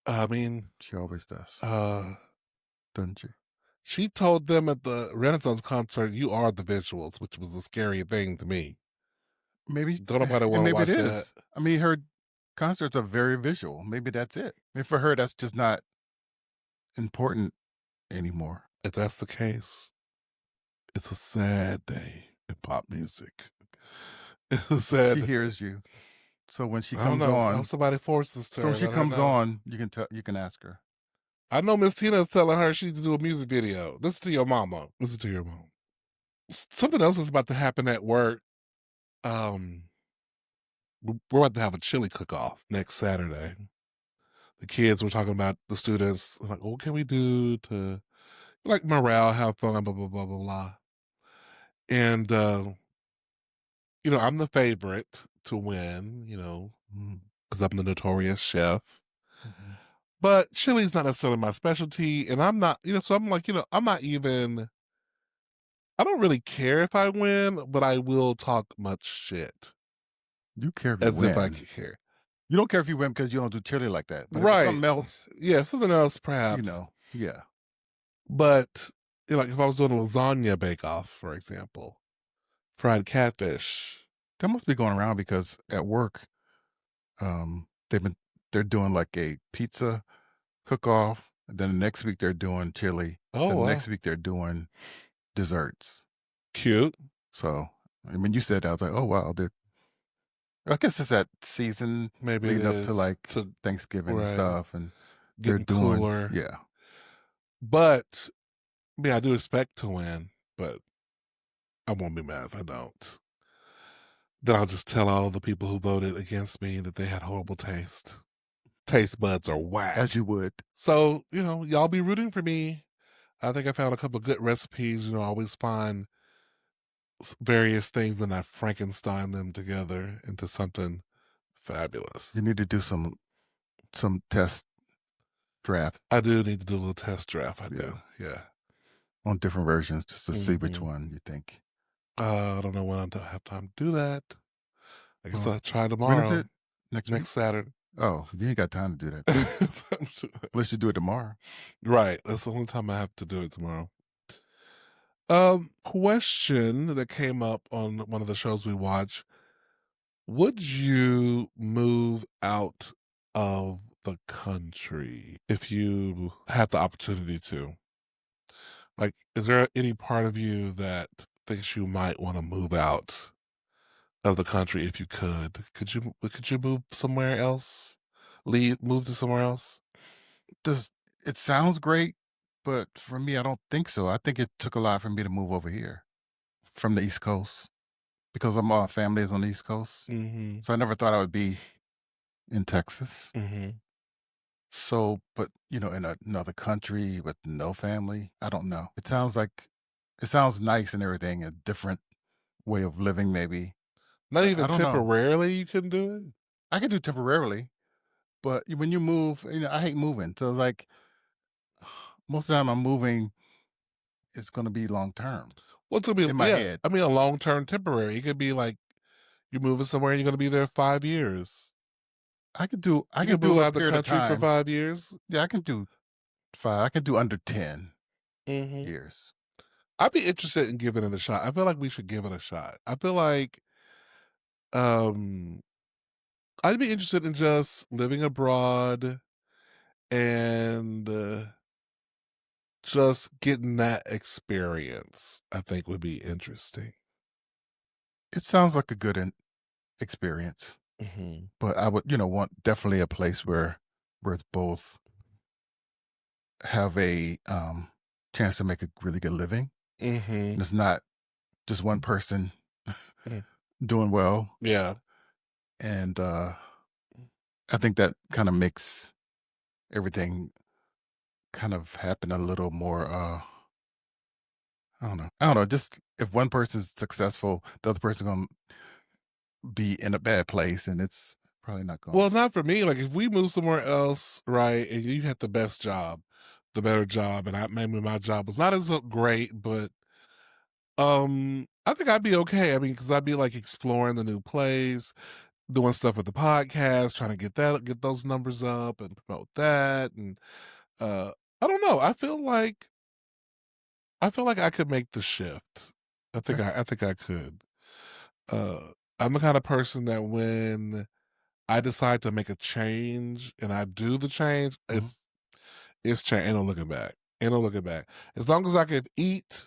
I mean, She always does, uh, doesn't she? she told them at the Renaissance concert, "You are the visuals," which was a scary thing to me. Maybe, Don't nobody and want to maybe it watch that. is. I mean, her concerts are very visual. Maybe that's it. I mean, for her, that's just not important anymore. If that's the case, it's a sad day in pop music. It's a sad She day. hears you, so when she I don't comes know. I hope on, somebody forces so when her. she Let her comes know. on, you can ask her. I know Miss Tina is telling her she needs to do a music video. Listen to your mama. Listen to your mom. Something else is about to happen at work. Um, we're about to have a chili cook-off next Saturday. The kids were talking about the students, like, what can we do to like morale, have fun, blah blah blah blah blah. And I'm the favorite to win, Mm, because I'm the notorious chef. mhm. But chili's not necessarily my specialty, and I'm not, so I'm like, I'm not even. I don't really care if I win, but I will talk much shit You care if you as if I win. could care. You don't care if you win because you don't do chili like that. But if it's Right? something else, Yeah, something else perhaps. yeah. But like if I was doing a lasagna bake-off, for example, fried catfish. That must be going around because at work, they're doing like a pizza cook off Then the next week they're doing chili. Oh, Then the wow. next week they're doing desserts. Cute. So, I mean, you said that, I was like, "Oh, wow, they're" I guess it's that season Maybe it leading up to, is like, to Thanksgiving and right, stuff, and they're getting doing cooler. yeah. But, I mean, I do expect to win, but I won't be mad if I don't. Then I'll just tell all the people who voted against me that they had horrible taste. Taste buds are As whack. you would. So, y'all be rooting for me. I think I found a couple of good recipes. I always find various things and I Frankenstein them together into something fabulous. You need to do some test draft, I do need to do a little test draft. I yeah, do. Yeah. on different versions just to see which Hmm. one you think. I don't know when I'll have time to do that. I guess Well, I'll try when is tomorrow, it? Next week? next Saturday. Oh, you ain't got time to do that. Unless you do it tomorrow. Right. That's the only time I have to do it tomorrow. Question that came up on one of the shows we watch. Would you move out of the country if you had the opportunity to? Like, is there any part of you that thinks you might want to move out of the country if you could? Could you move somewhere else? Move to somewhere else? Does it sounds great, but for me, I don't think so. I think it took a lot for me to move over here from the East Coast because my family is on the East Coast. Mhm. So I never thought I would be in Texas. Mhm. So, but in another country with no family, I don't know. It sounds nice and everything, a different way of living, maybe. Not But even I don't know. temporarily you couldn't do it? I could do temporarily, but when you move, I hate moving. So like most of the time I'm moving, it's going to be long term What's it be in my yeah, head. I mean, a long-term temporary. It could be like you're moving somewhere and you're gonna be there 5 years. I You can could do move a out the period of country for time. 5 years. Yeah, I can do 5. I can do under 10 Mhm. years. I'd be interested in giving it a shot. I feel like we should give it a shot. I feel like, um, I'd be interested in just living abroad and, just getting that experience, I think would be interesting. It sounds like a good experience, Mhm. but I would, want definitely a place where it's both have a chance to make a really good living. And Mhm. it's not just one person Mhm. doing well. Yeah. And I think that kind of makes everything kind of happen a little more I don't know, just if one person's successful, the other person gonna be in a bad place and it's probably not going. Well, not for me, like, if we move somewhere else, right, and you had the best job, the better job, and maybe my job was not as, great, but, I think I'd be okay. I mean, because 'cause I'd be, like, exploring the new place, doing stuff with the podcast, trying to get those numbers up and promote that, and, uh, I don't know, I feel like I could make the shift. Okay. I think I could. I'm the kind of person that when I decide to make a change and I do the change, Mhm. it's change. Ain't no looking back. Ain't no looking back. As long as I can eat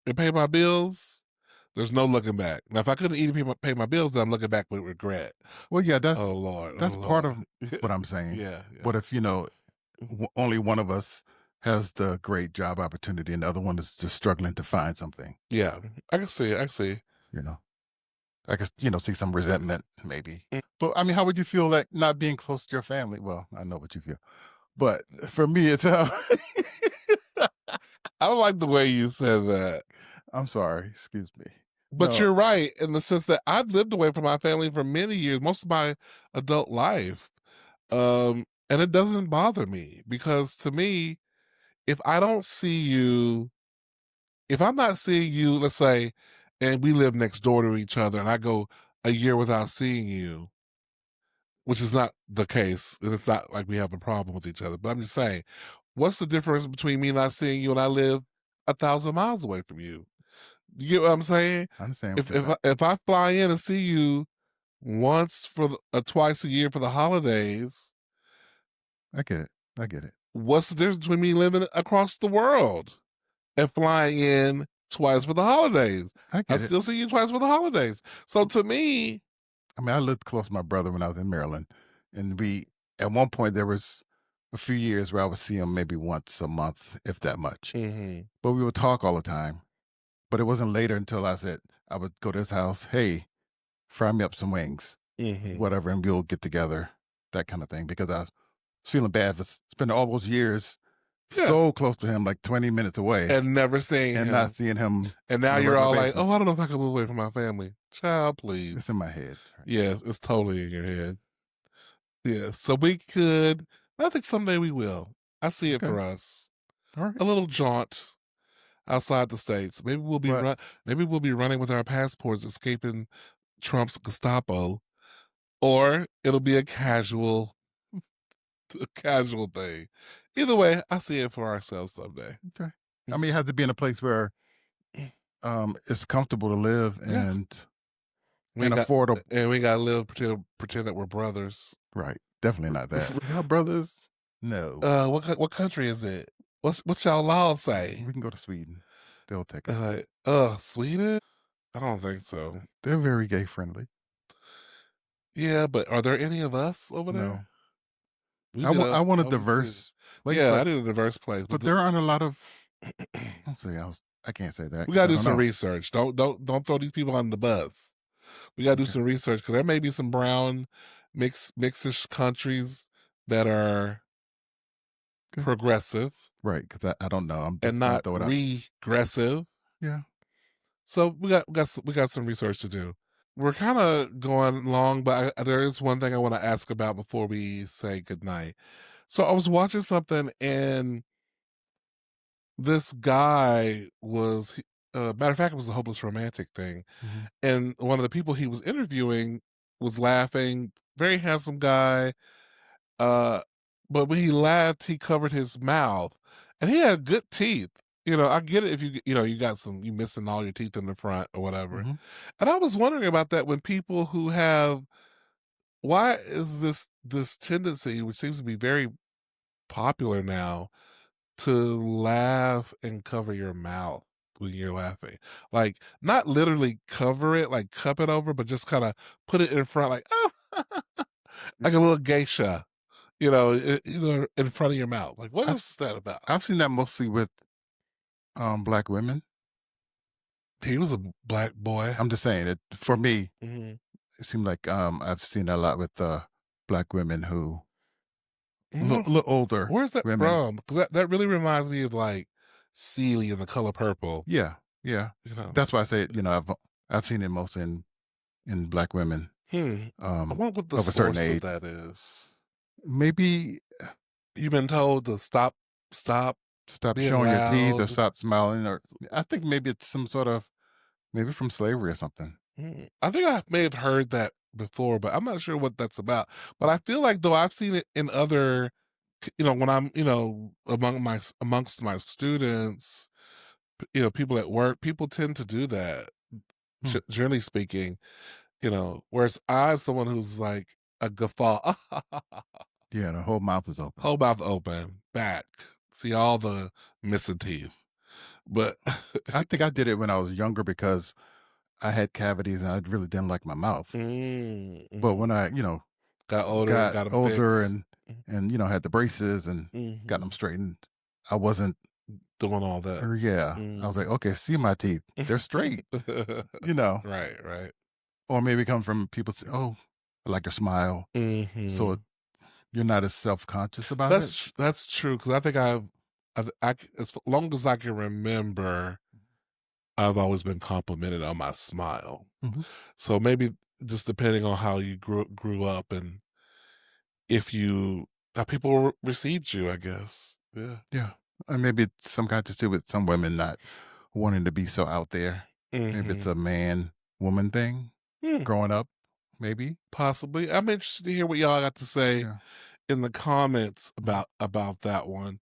and pay my bills, there's no looking back. Now, if I couldn't eat and pay my bills, then I'm looking back with regret. Well, yeah, Oh Lord, oh that's part Lord. of what I'm saying. Yeah, yeah, What if, only one of us has the great job opportunity and the other one is just struggling to find something, yeah. I can see. I can see. you know? I could, see some resentment maybe. Mm. But I mean, how would you feel like not being close to your family? Well, I know what you feel. But for me, it's I don't like the way you said that, I'm sorry, excuse me. but No, you're right in the sense that I've lived away from my family for many years, most of my adult life. And it doesn't bother me because to me, if I don't see you, if I'm not seeing you, let's say, and we live next door to each other and I go a year without seeing you, which is not the case, and it's not like we have a problem with each other, but I'm just saying, what's the difference between me not seeing you and I live 1,000 miles away from you? You get what I'm saying? I understand what If you're if saying. I, if I fly in and see you once twice a year for the holidays, I get it. I get it. what's the difference between me living across the world and flying in twice for the holidays? I I'm get it. still seeing you twice for the holidays. So to me, I mean, I lived close to my brother when I was in Maryland, and we at one point there was a few years where I would see him maybe once a month, if that much. mhm, But we would talk all the time. But it wasn't later until I would go to his house. Hey, fry me up some wings, mhm, whatever, and we'll get together, that kind of thing. Because I was feeling bad for spending all those years yeah, so close to him, like 20 minutes away, and never seeing and not him. seeing him And now on a you're regular all like, "Oh, I basis. don't know if I can move away from my family." Child, It's in please. my head. Right. Yes, it's totally in your head. Yeah, so we could I think someday we will. I see it Okay. for us. All right. A little jaunt outside the states. But Maybe we'll be running with our passports, escaping Trump's Gestapo, or it'll be a casual thing. Either way, I see it for ourselves someday. okay. I Mm, mean, you have to be in a place where it's comfortable to live yeah, we and ain't got affordable. and we gotta live pretend that we're brothers. Right. Definitely not that. Y'all brothers? No. What country is it? What's y'all law say? We can go to Sweden. They'll take us. Sweden? I don't think so. They're very gay friendly. Yeah, but are there any of us over there? No. I want a I would agree. diverse place, Yeah, I need a diverse place, but there aren't a lot of I can't say that we 'cause gotta I do don't some know. research. Don't throw these people on the bus. We gotta do Okay. some research because there may be some brown mixish countries that are Okay. progressive Right, 'cause I don't know. I'm and just gonna not throw it out. regressive. Yeah. So we got some research to do. We're kind of going long, but there is one thing I want to ask about before we say goodnight. So I was watching something, and this guy matter of fact, it was the hopeless romantic thing. Mhm. And one of the people he was interviewing was laughing, very handsome guy. Uh, but when he laughed, he covered his mouth, and he had good teeth. I get it if you got you missing all your teeth in the front or whatever. Mhm. And I was wondering about that when people who have why is this tendency, which seems to be very popular now, to laugh and cover your mouth when you're laughing? Like, not literally cover it, like cup it over, but just kinda put it in front like, "Oh," Yeah. like a little geisha, in front of your mouth. Like, what I've is that about? I've seen that mostly with, black women. He was a black boy. I'm just saying it for me, Mhm. it seemed like, I've seen that a lot with, black women who Mhm. a little older Where's that women. from? 'Cause that really reminds me of, like, Celie in The Color Purple, Yeah, yeah. you know? That's why I say, I've seen it most in black women, Hmm. I um, wonder what the of a certain source of age. that is. Maybe You've been told to stop stop being showing your teeth or loud. stop smiling, or I think maybe it's some sort of maybe from slavery or something. I think I may have heard that before, but I'm not sure what that's about. But I feel like though I've seen it in other, when I'm, amongst my students, people at work, people tend to do that. Hmm. Generally speaking, whereas I'm someone who's like a guffaw, Yeah, the whole mouth is open. whole mouth open, back, see all the missing teeth. But I think I did it when I was younger because I had cavities and I really didn't like my mouth. But mhm. when I, Got older and got got them older fixed. Mhm. and had the braces and got them Mhm. straightened, I wasn't. Doing all that. Or yeah, I was like, Mhm. okay, see my teeth, they're straight, you know. Right, right. Or maybe come from people say, oh, I like your smile, so Mhm. you're not as self conscious about it. That's true because I think as long as I can remember, I've always been complimented on my smile. Hmm. So maybe just depending on how you grew up and if you how people received you, I guess. Yeah. Yeah, and maybe it's some kind to do with some women not wanting to be so out there. Maybe it's Mhm. a man woman thing Hmm, growing up. Maybe. possibly. I'm interested to hear what y'all got to say Yeah. in the comments Mhm. about that one.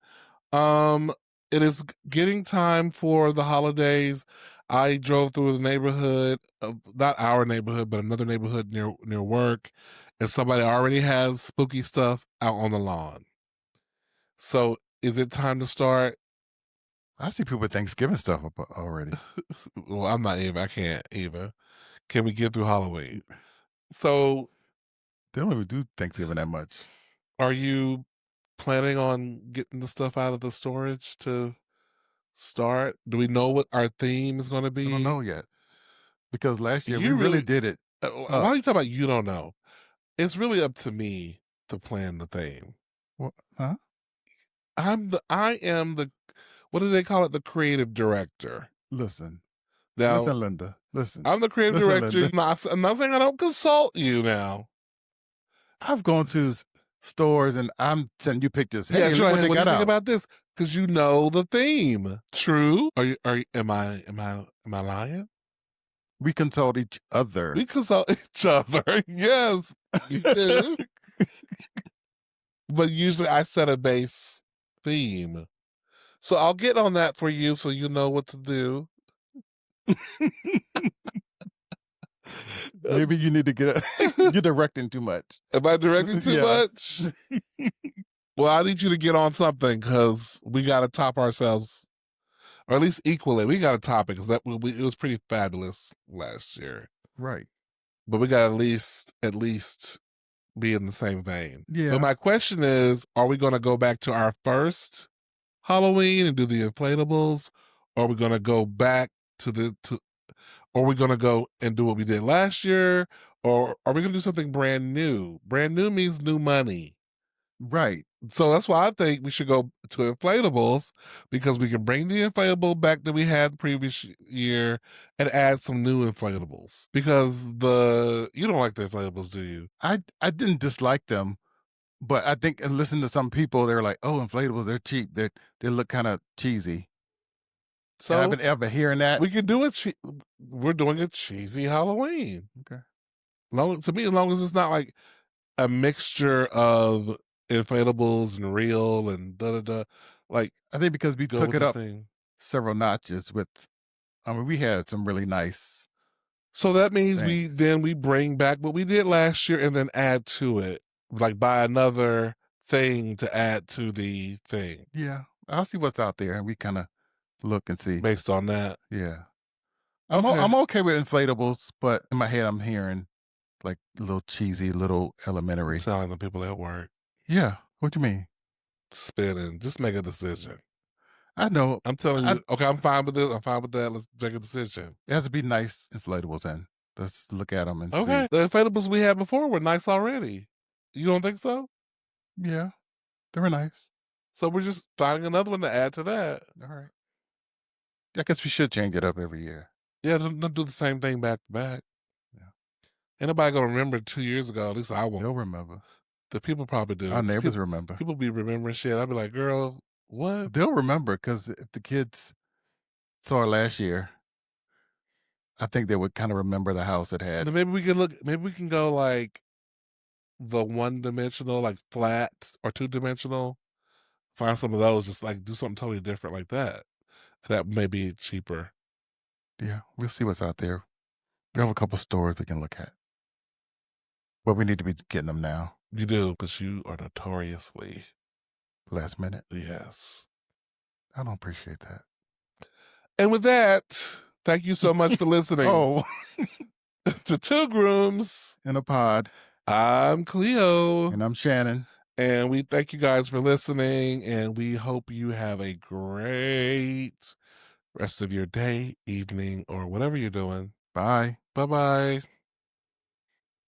Um, it is getting time for the holidays. I drove through the neighborhood of not our neighborhood, but another neighborhood near work, and somebody already has spooky stuff out on the lawn. So is it time to start? I see people with Thanksgiving stuff up already. Well, I'm not even. I can't even. Can we get through Halloween? So They don't even do Thanksgiving that much. are you planning on getting the stuff out of the storage to start? Do we know what our theme is going to I don't know be? yet because last year we You really really, did it why up. are you talking about you don't know? It's really up to me to plan the theme. What? Huh? I am the, what do they call it? The creative director. Listen, Now, listen, Linda. Listen, I'm the creative listen, director. Linda. I'm not saying I don't consult you now. I've gone to stores and I'm sending you pictures. Yeah, Hey, sure. look what Hey, they what do you got think out. about this? Because you know the theme. True. Am I lying? We consult each other. We consult each other. Yes, we do. But usually I set a base theme. So I'll get on that for you so you know what to do. Maybe you need to get you're directing too much. Am I directing too Yes. much? Well, I need you to get on something because we got to top ourselves, or at least equal it. We got to top it because it was pretty fabulous last year. Right. But we got to at least be in the same vein. But Yeah. my question is, are we going to go back to our first Halloween and do the inflatables? Or are we going to go back to or are we going to go and do what we did last year? Or are we going to do something brand new? Brand new means new money. Right. So that's why I think we should go to inflatables because we can bring the inflatable back that we had the previous year and add some new inflatables. Because you don't like the inflatables, do you? I didn't dislike them, but I think and listen to some people, they're like, "Oh, inflatables, they're cheap. They look kind of cheesy." And I've So been ever hearing that. we could do it. We're doing a cheesy Halloween. Okay. To me, as long as it's not like a mixture of inflatables and real and da da da, like I think because we go took with it the up thing. several notches with I mean, we had some really nice So that means things. we bring back what we did last year and then add to it, like buy another thing to add to the thing Yeah. I'll see what's out there and we kinda look and see. based on that. Yeah. Okay, I'm okay with inflatables, but in my head, I'm hearing, like, a little cheesy, little I'm elementary. telling the people at work, Yeah. What do you mean? spinning. Just make a decision. I know. I'm telling I you. Okay, I'm fine with this. I'm fine with that. Let's make a decision. It has to be nice inflatables then. Let's look at them and Okay. see. The inflatables we had before were nice already. You don't think so? Yeah, they were nice. So we're just finding another one to add to that. Alright. I guess we should change it up every year. Yeah, don't do the same thing back to back. Yeah. Ain't nobody gonna remember 2 years ago. At least I They'll won't. remember. The people probably Our do. neighbors People, remember. people be remembering shit. I'll be like, girl, what? They'll remember because if the kids saw it last year, I think they would kinda remember the house that had Then maybe we can look. Maybe we can go like the one dimensional, like flat or 2 dimensional. Find some of those. Just like do something totally different like that. That may be cheaper. yeah, we'll see what's out there. We have a couple stores we can look at, but we need to be getting them now, You do, because you are notoriously last minute. yes. I don't appreciate that. And with that, thank you so much for listening Oh, to Two Grooms. in a pod, I'm Cleo, and I'm Shannon. and we thank you guys for listening, and we hope you have a great rest of your day, evening, or whatever you're doing. Bye. Bye bye.